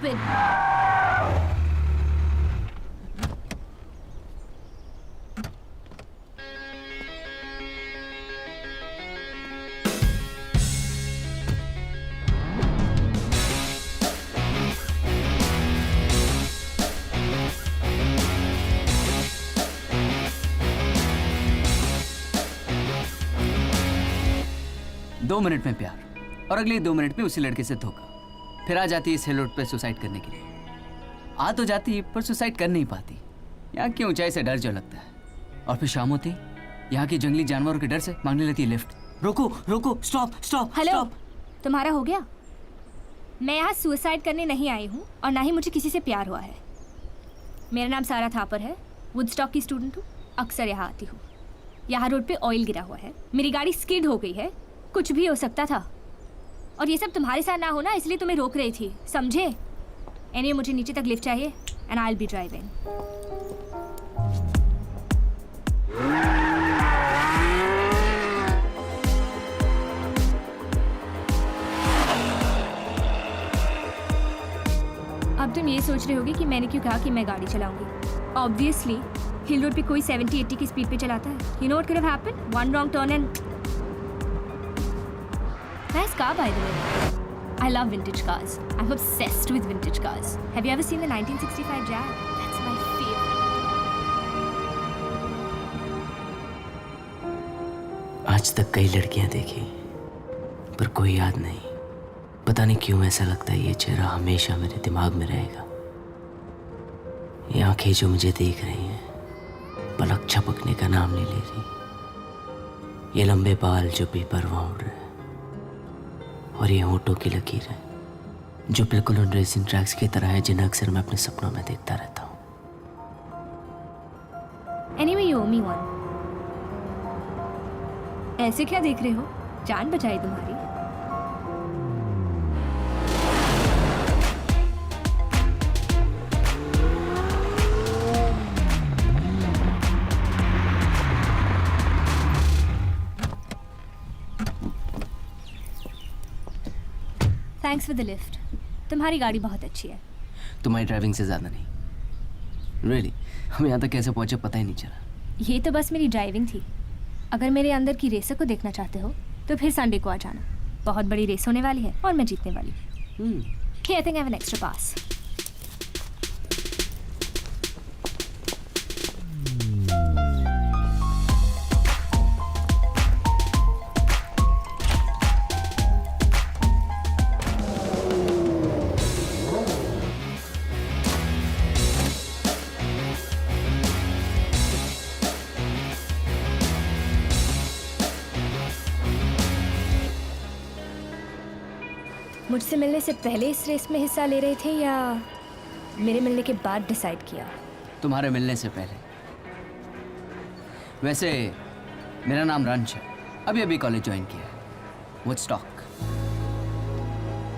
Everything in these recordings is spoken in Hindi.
stupid. दो मिनट में प्यार और अगले 2 मिनट में उसी लड़के से धोखा। फिर आ जाती है इस हिल रोड पे सुसाइड करने के लिए। आ तो जाती है पर सुसाइड कर नहीं पाती। यहाँ की ऊंचाई से डर जो लगता है। और फिर शाम होती यहाँ की जंगली जानवरों के डर से मांगने लगती है लिफ्ट। रोको रोको, स्टॉप स्टॉप। हेलो, तुम्हारा हो गया? मैं यहाँ सुसाइड करने नहीं आई हूँ और ना ही मुझे किसी से प्यार हुआ है। मेरा नाम सारा थापर है, वुडस्टॉक की स्टूडेंट हूँ। अक्सर यहाँ आती हूँ। यहाँ रोड पे ऑयल गिरा हुआ है, मेरी गाड़ी स्किड हो गई है, कुछ भी हो सकता था। और ये सब तुम्हारे साथ ना होना इसलिए तुम्हें रोक रही थी, समझे? एनीवे, मुझे नीचे तक लिफ्ट चाहिए and I will be driving. अब तुम ये सोच रहे होगे कि मैंने क्यों कहा कि मैं गाड़ी चलाऊंगी। ऑब्वियसली हिल रोड पे कोई 70-80 की स्पीड पे चलाता है। You know what could have happened? One wrong turn and nice car, by the way. I love vintage cars. I'm obsessed with vintage cars. Have you ever seen the 1965 Jag? That's my favorite. आज तक कई लड़कियां देखी पर कोई याद नहीं। पता नहीं क्यों ऐसा लगता है ये चेहरा हमेशा मेरे दिमाग में रहेगा। ये आंखें जो मुझे देख रही हैं पलक झपकने का नाम नहीं ले रही। ये लंबे बाल जो बेपरवाह उड़ रहे हैं और ये होठों की लकीर है जो बिल्कुल उन रेसिंग ट्रैक्स की तरह है जिन्हें अक्सर मैं अपने सपनों में देखता रहता हूँ। Anyway, you owe me one. ऐसे क्या देख रहे हो? जान बचाई तुम्हारी। Thanks for the lift. तुम्हारी गाड़ी बहुत अच्छी है। तुम्हारी ड्राइविंग से ज़्यादा नहीं। रियली हम यहाँ तक कैसे पहुँचे पता ही नहीं चला। ये तो बस मेरी ड्राइविंग थी। अगर मेरे अंदर की रेसर को देखना चाहते हो तो फिर संडे को आ जाना। बहुत बड़ी रेस होने वाली है और मैं जीतने वाली हूँ। I think I have an extra pass. मुझसे मिलने से पहले इस रेस में हिस्सा ले रहे थे या मेरे मिलने के बाद डिसाइड किया? तुम्हारे मिलने से पहले। वैसे मेरा नाम रंश है, अभी अभी कॉलेज ज्वाइन किया है, वुडस्टॉक।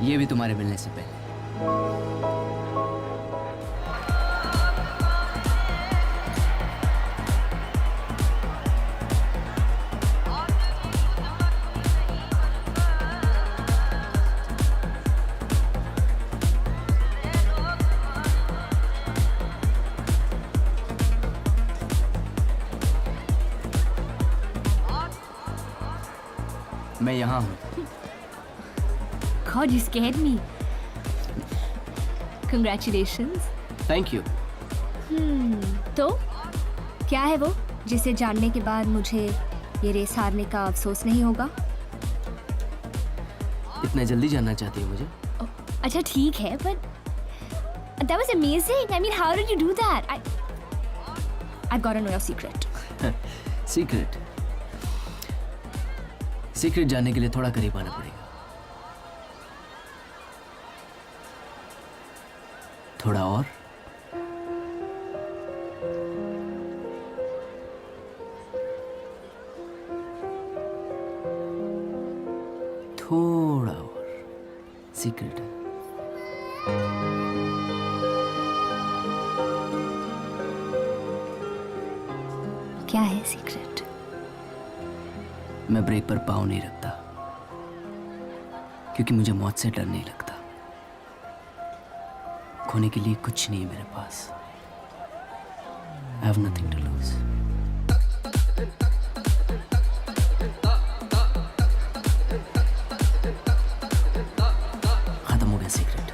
ये भी तुम्हारे मिलने से पहले। मैं यहाँ हूँ। God, you scared me. Congratulations. Thank you. तो क्या है वो जिसे जानने के बाद मुझे ये रेस हारने का अफसोस नहीं होगा? इतना जल्दी जानना चाहती है मुझे? अच्छा ठीक है, but that was amazing. I mean, how did you do that? I've got to know your secret. Secret? Secret जानने के लिए थोड़ा करीब आना पड़ेगा। थोड़ा और। थोड़ा और। सीक्रेट है। क्या है सीक्रेट? मैं ब्रेक पर पाँव नहीं रखता क्योंकि मुझे मौत से डर नहीं लगता। खोने के लिए कुछ नहीं है मेरे पास। I have nothing to lose. खत्म हो गया सीक्रेट।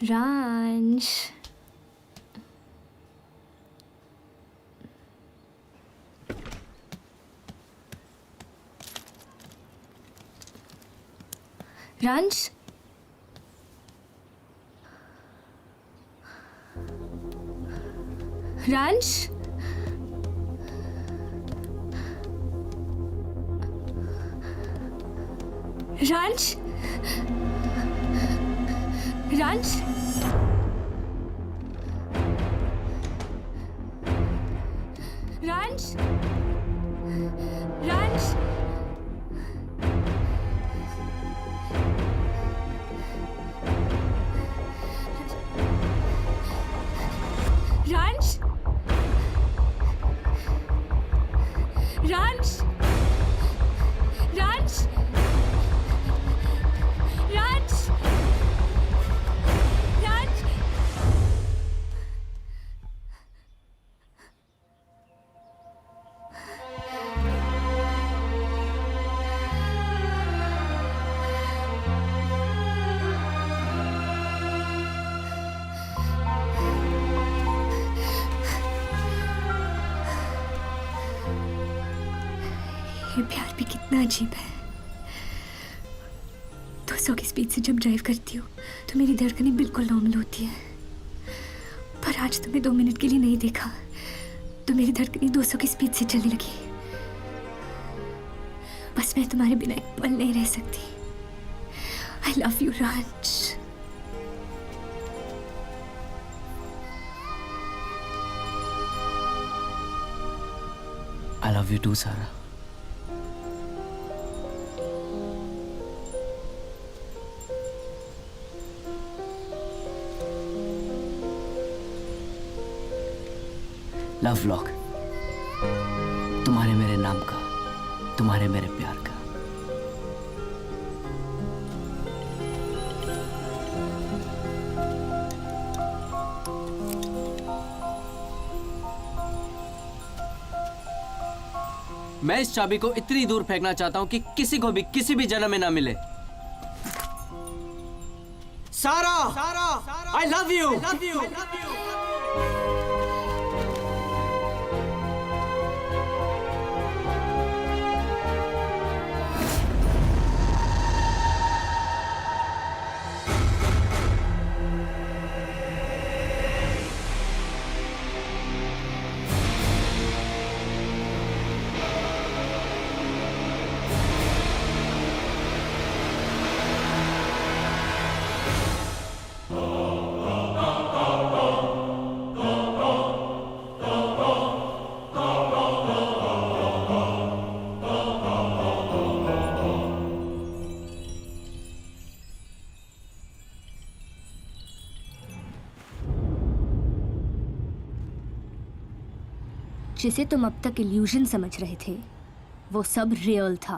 रांश, रांश, रांश, रांश, रांश, रांश, रांश, रांश, रांश, रांश, रांश, रांश। ये प्यार भी कितना अजीब है। 200 की स्पीड से जब ड्राइव करती हूँ तो मेरी धड़कनें बिल्कुल नॉर्मल होती है, पर आज तुम्हें 2 मिनट के लिए नहीं देखा तो मेरी धड़कनें 200 की स्पीड से चलने लगी। बस मैं तुम्हारे बिना एक पल नहीं रह सकती। आई लव यू रांच। I love you too, Sara. Love lock, तुम्हारे मेरे नाम का, तुम्हारे मेरे प्यार का। मैं इस चाबी को इतनी दूर फेंकना चाहता हूं कि किसी को भी किसी भी जन्म में ना मिले। सारा, आई लव यू। जिसे तुम अब तक इल्यूजन समझ रहे थे वो सब रियल था।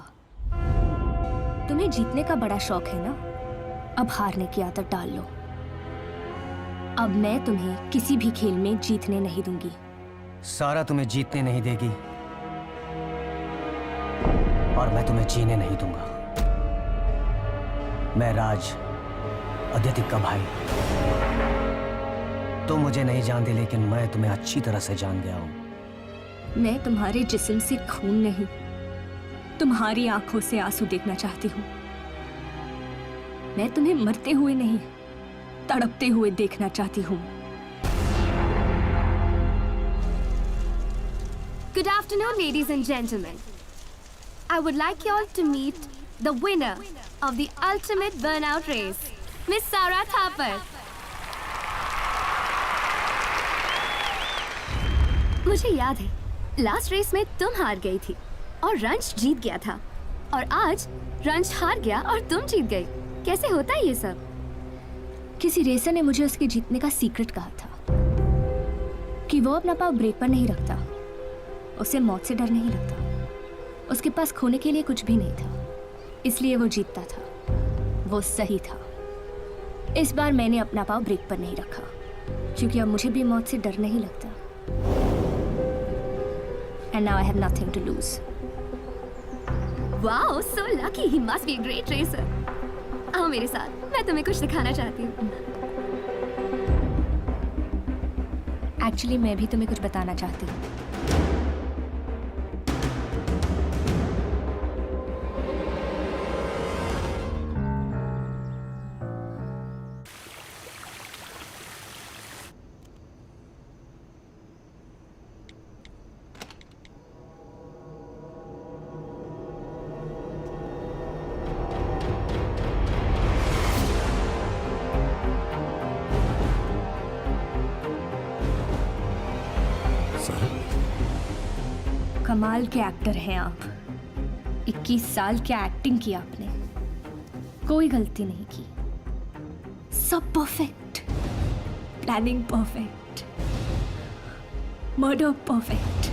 तुम्हें जीतने का बड़ा शौक है ना, अब हारने की आदत डाल लो। अब मैं तुम्हें किसी भी खेल में जीतने नहीं दूंगी। सारा तुम्हें जीतने नहीं देगी और मैं तुम्हें जीने नहीं दूंगा। मैं राज, अदिति का भाई। तुम मुझे नहीं जानते लेकिन मैं तुम्हें अच्छी तरह से जान गया हूं। मैं तुम्हारे जिस्म से खून नहीं, तुम्हारी आंखों से आंसू देखना चाहती हूँ। मैं तुम्हें मरते हुए नहीं, तड़पते हुए देखना चाहती हूँ। Good afternoon, ladies and gentlemen. I would like you all to meet the winner of the ultimate burnout race. Miss Sara Thapar. मुझे याद है, लास्ट रेस में तुम हार गई थी और रंश जीत गया था, और आज रंश हार गया और तुम जीत गई। कैसे होता है ये सब? किसी रेसर ने मुझे उसके जीतने का सीक्रेट कहा था कि वो अपना पाँव ब्रेक पर नहीं रखता, उसे मौत से डर नहीं लगता, उसके पास खोने के लिए कुछ भी नहीं था, इसलिए वो जीतता था। वो सही था। इस बार मैंने अपना पाँव ब्रेक पर नहीं रखा, क्योंकि अब मुझे भी मौत से डर नहीं लगता। And now I have nothing to lose. Wow, so lucky. He must be a great racer. आओ मेरे साथ, मैं तुम्हें कुछ दिखाना चाहती हूँ। एक्चुअली मैं भी तुम्हें कुछ बताना चाहती हूँ। कमाल के एक्टर हैं आप। 21 साल क्या एक्टिंग की आपने, कोई गलती नहीं की, सब perfect, planning perfect, murder perfect.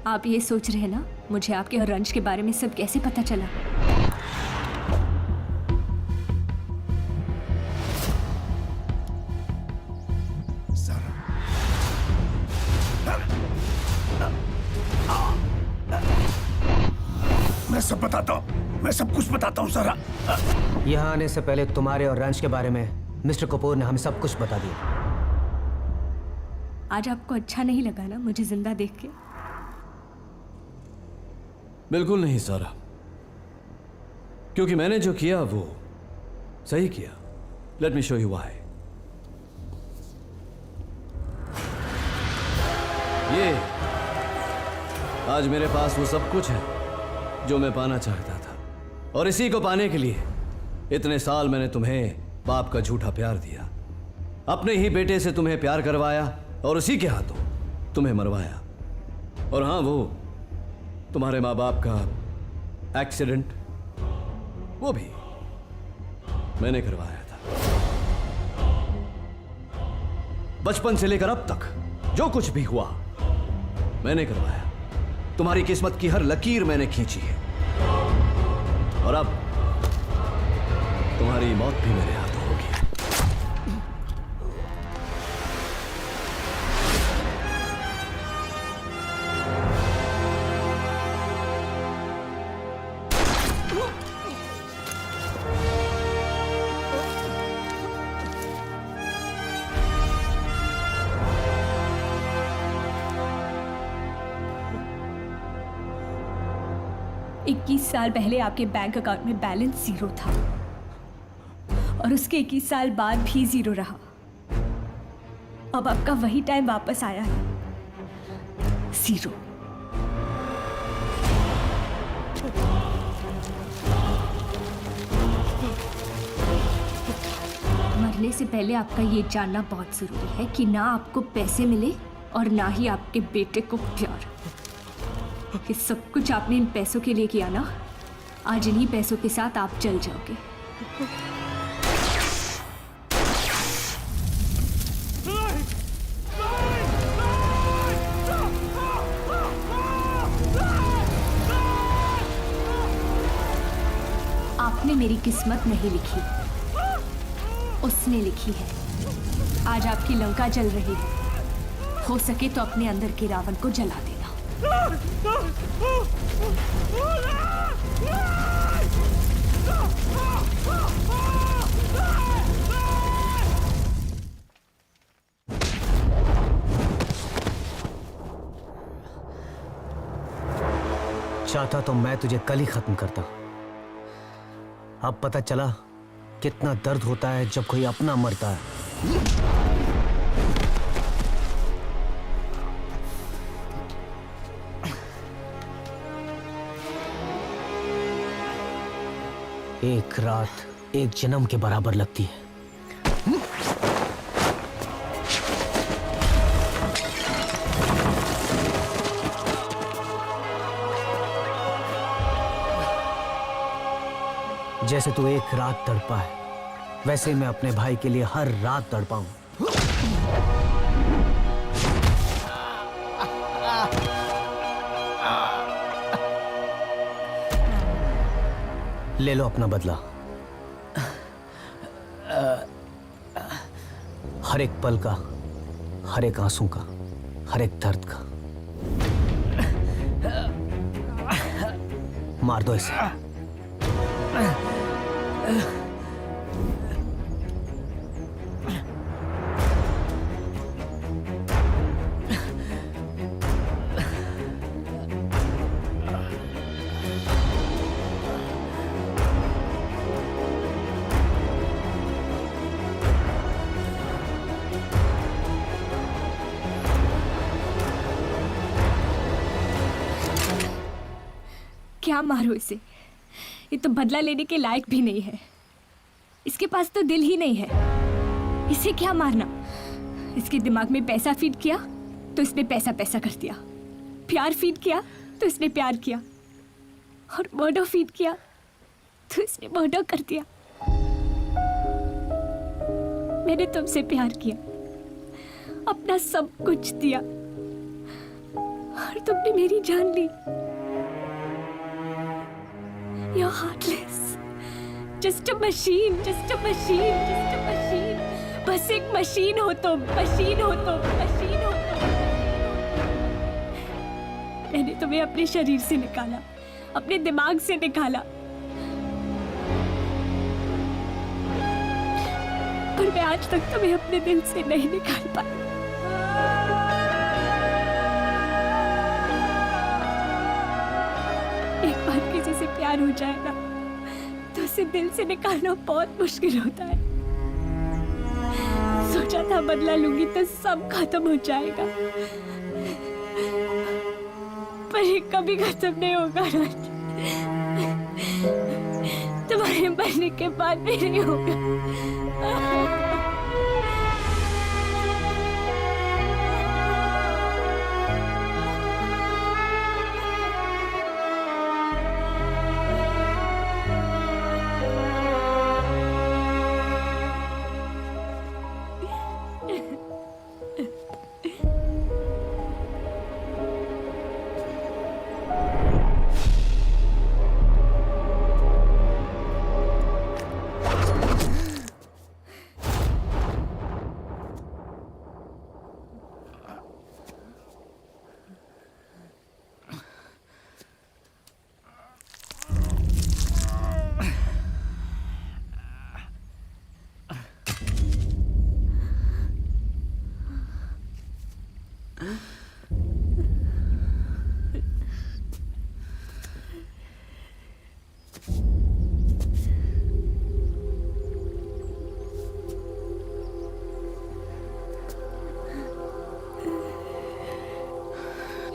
आप ये सोच रहे हैं ना मुझे आपके और रंश के बारे में सब कैसे पता चला? मैं सब बताता हूँ, मैं सब कुछ बताता हूँ सारा। यहाँ आने से पहले तुम्हारे और रंश के बारे में मिस्टर कपूर ने हमें सब कुछ बता दिया। आज आपको अच्छा नहीं लगा ना मुझे जिंदा देख के? बिल्कुल नहीं सारा, क्योंकि मैंने जो किया वो सही किया। Let me show you why. ये आज मेरे पास वो सब कुछ है जो मैं पाना चाहता था, और इसी को पाने के लिए इतने साल मैंने तुम्हें बाप का झूठा प्यार दिया, अपने ही बेटे से तुम्हें प्यार करवाया और उसी के हाथों तुम्हें मरवाया। और हाँ, वो तुम्हारे माँ बाप का एक्सीडेंट वो भी मैंने करवाया था। बचपन से लेकर अब तक जो कुछ भी हुआ मैंने करवाया। तुम्हारी किस्मत की हर लकीर मैंने खींची है, और अब तुम्हारी मौत भी मेरे हाथों होगी। इक्कीस साल पहले आपके बैंक अकाउंट में बैलेंस 0 था, और उसके 21 साल बाद भी 0 रहा। अब आपका वही टाइम वापस आया है, 0। मरने से पहले आपका ये जानना बहुत जरूरी है कि ना आपको पैसे मिले और ना ही आपके बेटे को प्यार। कि सब कुछ आपने इन पैसों के लिए किया ना, आज इन्हीं पैसों के साथ आप चल जाओगे। आपने मेरी किस्मत नहीं लिखी, उसने लिखी है। आज आपकी लंका जल रही है, हो सके तो अपने अंदर के रावण को जला देना। चाहता तो मैं तुझे कल ही खत्म करता। अब पता चला कितना दर्द होता है जब कोई अपना मरता है। एक रात एक जन्म के बराबर लगती है। जैसे तू एक रात तड़पा है, वैसे मैं अपने भाई के लिए हर रात तड़पा हूं। ले लो अपना बदला। हर एक पल का, हर एक आंसू का, हर एक दर्द का। मार दो इसे। क्या मारो इसे? ये तो बदला लेने के लायक भी नहीं है। इसके पास तो दिल ही नहीं है। इसे क्या मारना? इसके दिमाग में पैसा फीड किया तो इसने पैसा पैसा कर दिया, प्यार फीड किया तो इसने प्यार किया, और मर्डर फीड किया तो इसने मर्डर कर दिया। मैंने तुमसे प्यार किया, अपना सब कुछ दिया, और तुमने मेरी जान ली। You're heartless. Just a machine, just a machine, just a machine. बस एक मशीन हो तुम, मशीन हो तुम, मशीन हो तुम। मैंने तुम्हें अपने शरीर से निकाला, अपने दिमाग से निकाला, पर मैं आज तक तुम्हें अपने दिल से नहीं निकाल पाई। एक बार किसी से प्यार हो जाए ना, तो उसे दिल से निकालना बहुत मुश्किल होता है। सोचा था बदला लूंगी तो सब खत्म हो जाएगा, पर ये कभी खत्म नहीं होगा राज। तुम्हारे मरने के बाद भी नहीं होगा।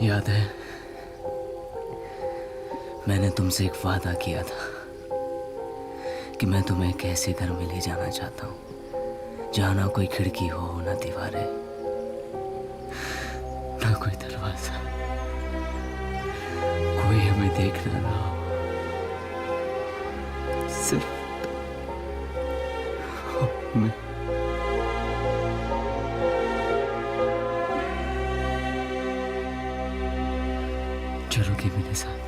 याद है, मैंने तुमसे एक वादा किया था कि मैं तुम्हें एक ऐसे घर में ले जाना चाहता हूँ जहाँ ना कोई खिड़की हो, ना दीवारें, ना कोई दरवाजा, कोई हमें देखना ना हो, सिर्फ मैं। चलोगे मेरे साथ?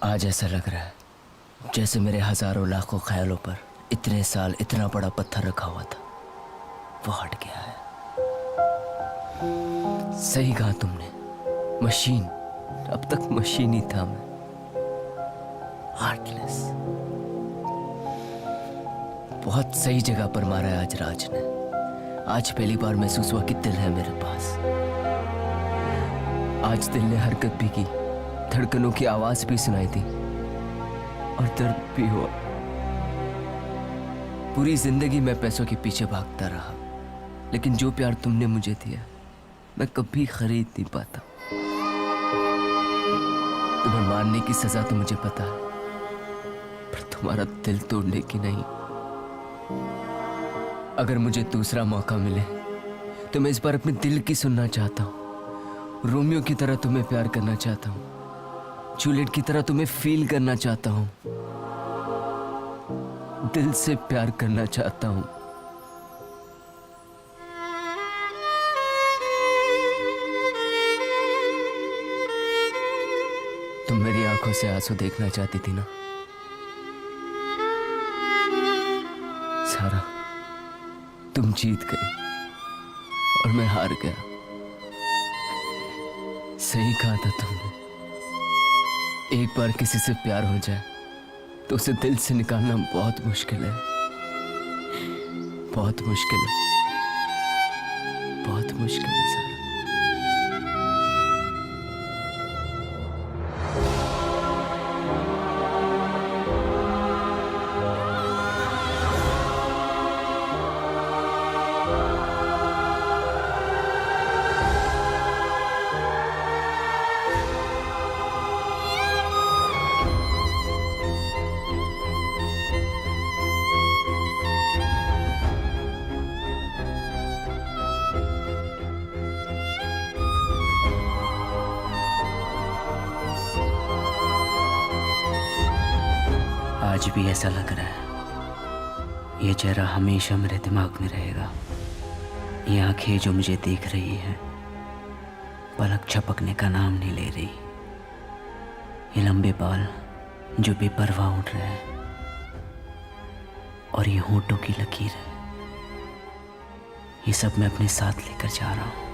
आज ऐसा लग रहा है जैसे मेरे हजारों लाखों ख्यालों पर इतने साल इतना बड़ा पत्थर रखा हुआ था, वो हट गया है। सही कहा तुमने, मशीन। अब तक मशीन ही था मैं, हार्टलेस। बहुत सही जगह पर मारा है आज राज ने। आज पहली बार महसूस हुआ कि दिल है मेरे पास। आज दिल ने हरकत भी की, धड़कनों की आवाज भी सुनाई दी और दर्द भी हुआ। पूरी जिंदगी मैं पैसों के पीछे भागता रहा, लेकिन जो प्यार तुमने मुझे दिया मैं कभी खरीद नहीं पाता। तुम्हें मारने की सजा तो मुझे पता है, पर तुम्हारा दिल तोड़ने की नहीं। अगर मुझे दूसरा मौका मिले तो मैं इस बार अपने दिल की सुनना चाहता हूं। रोमियो की तरह तुम्हें प्यार करना चाहता हूं, जूलियट की तरह तुम्हें फील करना चाहता हूं, दिल से प्यार करना चाहता हूं। तुम मेरी आंखों से आंसू देखना चाहती थी ना सारा? तुम जीत गई और मैं हार गया। सही कहा था तुमने, एक बार किसी से प्यार हो जाए तो उसे दिल से निकालना बहुत मुश्किल है, बहुत मुश्किल है, बहुत मुश्किल है सारा। आज भी ऐसा लग रहा है, ये चेहरा हमेशा मेरे दिमाग में रहेगा। ये आंखें जो मुझे देख रही हैं, पलक झपकने का नाम नहीं ले रही। ये लंबे बाल जो बेपरवाह उड़ रहे हैं, और ये होंठों की लकीर है, ये सब मैं अपने साथ लेकर जा रहा हूँ।